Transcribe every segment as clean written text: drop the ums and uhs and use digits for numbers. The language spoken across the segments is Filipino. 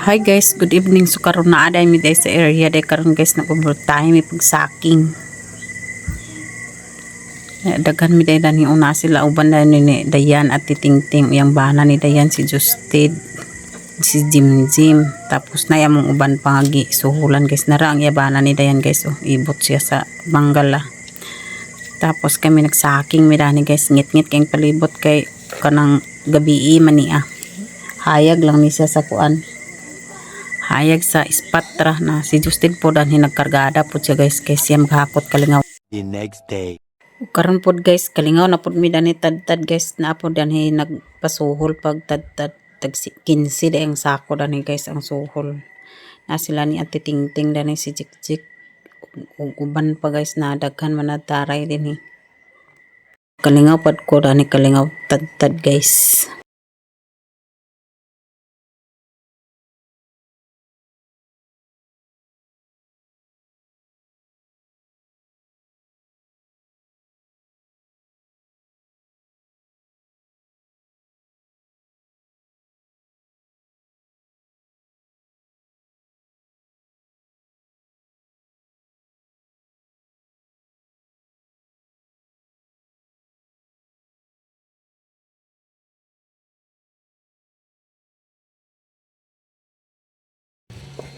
Hi guys, good evening. So karon na aday mi day sa area day karon guys na overtime mi pagsaking. Daghan mi day dani una sila uban na ni Dayan at Titingting yang bana ni Dayan si Justed, si Jim Jim. Tapos na yamong uban pangagi suhulan guys nara ang yabana ni Dayan guys. Oh, ibot siya sa Banggala. Tapos kami nagsaking mi dani guys, ngit-ngit kayong palibot kay kanang gabi mania. Hayag lang ni siya sa kuan. Hayag sa Espatra na si Justin po dan hinagkargada po siya guys kay siya maghakot kalingaw. The next day. Karon po guys kalingaw na po mi dani tad-tad guys na po dan nagpasuhol pag tad-tad tag 15 ang sako dani guys ang suhol. Na sila ni Ate Tingting dani si Jikjik uban pa guys na daghan man taray din Kalingaw pad ko dani kalingaw tad-tad guys.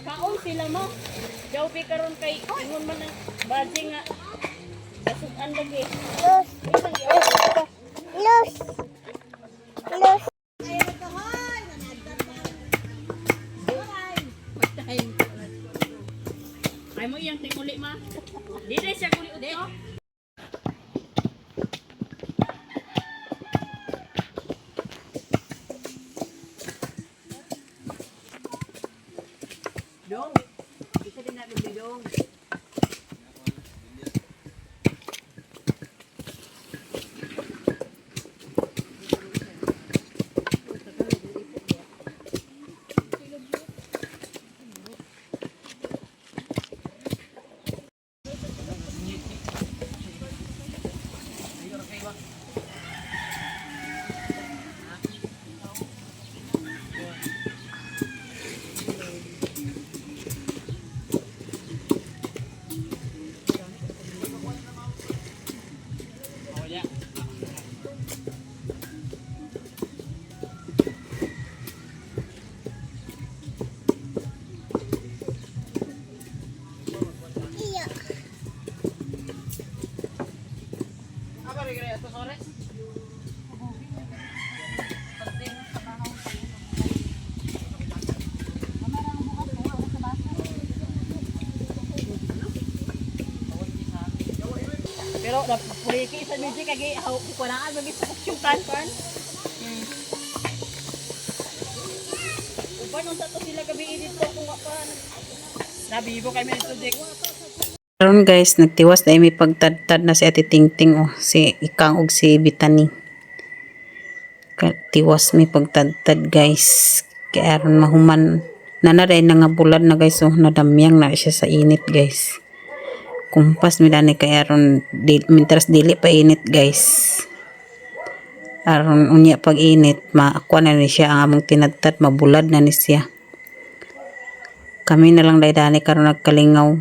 Kaon sila mo. Jawbi karon kay ingon man ang baji nga. Kasukan lagi. Los. Los. Los. Ay mo iyang tinguli ma. Dili siya kuli udto. Dong. Bisa din na dong. Pero puliki sa music kay kuanaan magi sa kusyukan kan. Uban unsa to sila gabi dito kung pa. Nabibo kay men subject. Karon guys nagtiwas na mi pagtad-tad na si Ate Tingting oh si Ikang og si Bitani. Tiwas mi pagtad-tad guys. Kaya aron mahuman nanaray na nga bulad na guys oh nadamyang na siya sa init guys. Kumpas mi dani kay aron minteras dili pa init guys. Aron unya pag init maakwa na ni siya ang among tinadtad mabulad na ni siya. Kami na lang dani karon nagkalingaw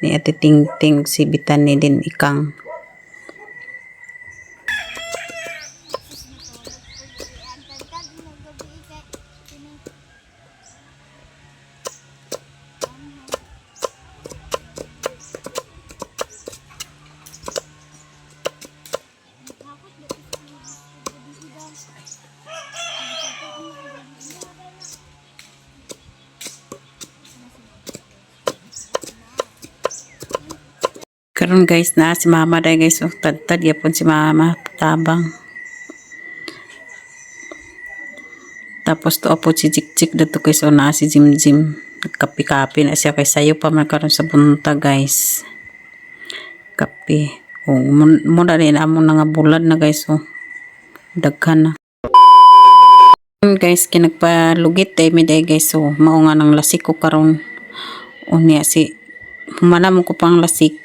ni Ate Tingting si Bitani din Ikang. Karon guys na si mama day guys oh tad-tad yapon si mama tabang. Tapos to po si Jikjik dito guys oh na si Jim Jim kapi-kapi na siya kay sayo pa man karon sa bunta guys. Kapi. Oh mo na rin among nga bulad na guys oh. Daghan na. Guys kinagpalugit day mi day guys oh mao nga nang lasik ko karon. Unya si humana mo ko pang lasik.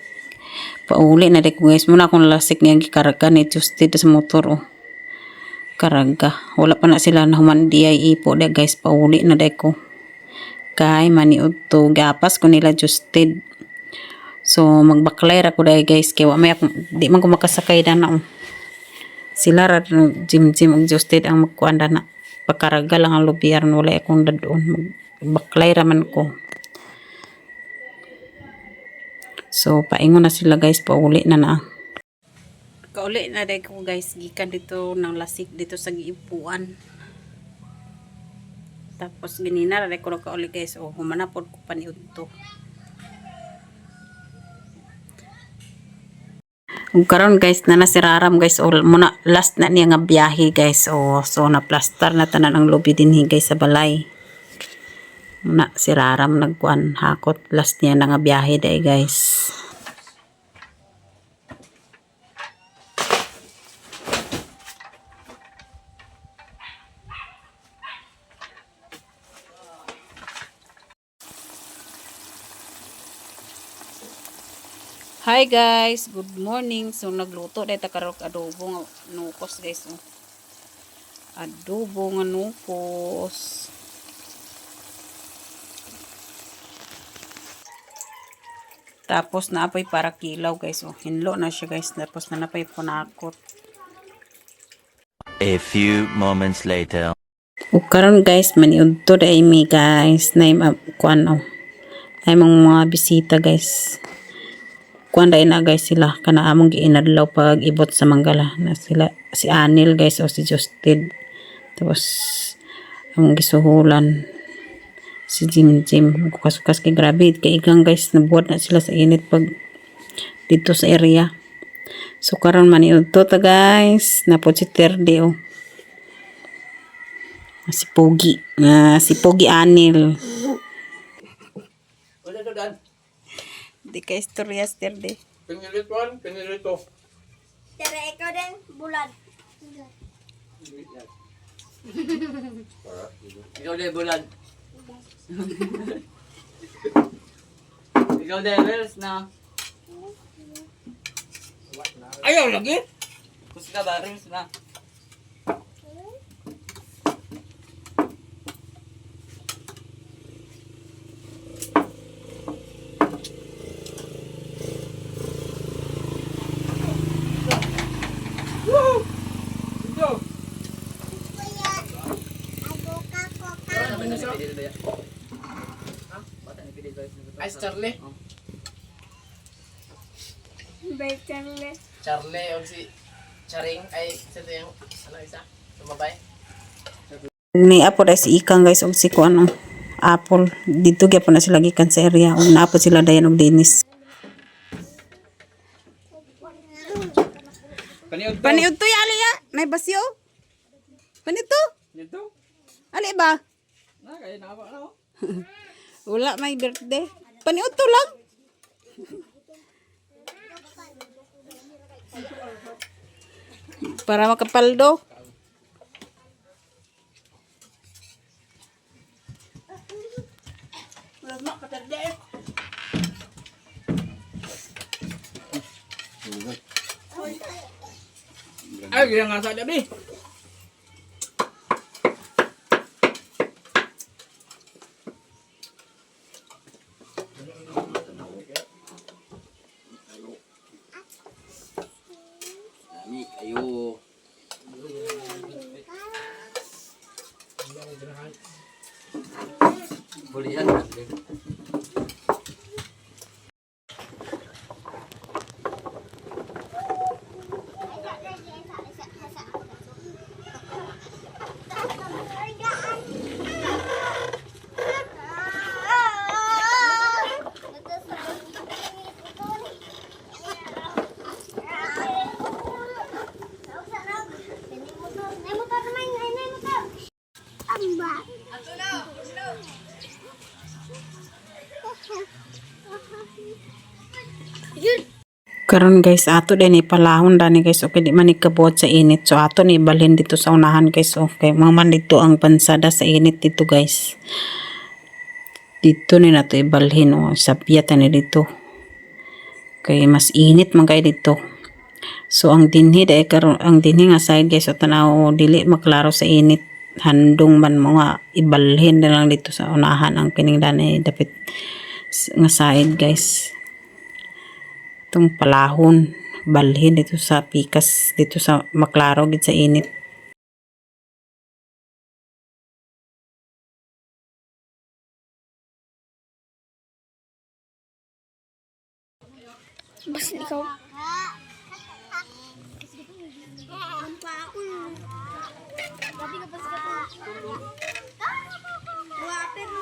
Pauli na ko guys muna akong lasik nga gikarga ni Justed sa motor oh. Karga wala pa na sila na human di ay ipo de guys pauli na ko kay maniud to gapas ko nila Justed. So magbaklay ra ko dai guys kay wa may di man ko makasakay na oh. Sila ra Jim og Justed ang magkuan na pagkaraga lang ang lubyaran wala akong dadon magbaklay ra man ko. So paingon na sila guys pauli na. Kauli na dai ko guys gikan dito ng lasik dito sa giipuan. Tapos ginina ra ko kauli guys o humanapod ko paniud to. Ug karon guys na nasiraram guys o muna last na niya nga biyahe guys o so na plaster na tanan ang lobby dinhi guys sa balay. Muna siraram nagkuan hakot last niya na nga biyahe dai guys. Hi guys, good morning. So nagluto dahil takarok adobo nga nukos guys. Oh. Adobo nga nukos. Tapos naapay para kilaw guys. Oh. Hinlo na siya guys. Tapos nanapay punakot. A few moments later. O karon guys, maniud to dahil mi guys. Na kuan oh. Ay mga bisita guys. Kuan dai na guys sila kana among giinadlaw pag ibot sa Manggala na sila si Anil guys o si Justed tapos among gisuhulan si Jim kukas kay grabe kay igang guys nabuhat na sila sa init pag dito sa area. So karon maniud to ta guys napod si Terde oh. Si Pogi Anil. Wala to dan. Di ka istorya Terde. Pinilito. Tere, ikaw din, bulad. Ikaw din bulan. Ikaw din Wells na. Ayaw lagi. Kus ka ba Wells na. Ay, si Charlie. Bertelle. Charlie o si Charing. Ay, isa to yung, ano isa? Sumabay. Ni apo dai si Ikang guys og si kuan oh. Apple dito gyapon na sila gikan sa area ug naapod sila dayon og Dennis. Paniud to ya ali ya. May basyo. Paniud to. Dito. Ali ba? Na kay na ba na. Wala may birthday. Paniud to lang. Para makapaldo. Ay, gila nga sa dabi. Dami kayo. Boleh yan. Karon guys ato din ipalahon dani guys okay di man ikabuhat sa init so ato ni ibalhin dito sa unahan guys okay man dito ang pansada sa init dito guys dito ni nato ibalhin o sa piyata ni dito kay mas init man kay dito so ang dinhi dai karon ang dinhi nga side guys o tanaw dili maklaro sa init handong man mga ibalhin na lang dito sa unahan ang kiningdan dapit nga side guys. Itong palahon balhin dito sa pikas dito sa maklaro gid sa init. Basta ikaw. Nampa ako. Dati ka pa sa kato. Wala, pero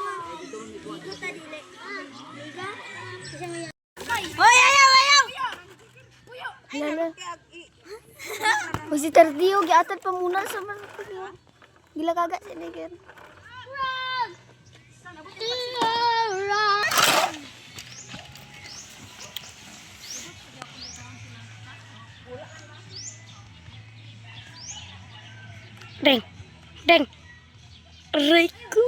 ikaw tadi like. Diba? Kasi ngayon. Hoy, ayaw, ayaw! Lala. Pag si Tardio, giatan pa muna sa mga. Gila kagat si Neger. Deng. Deng. Riku.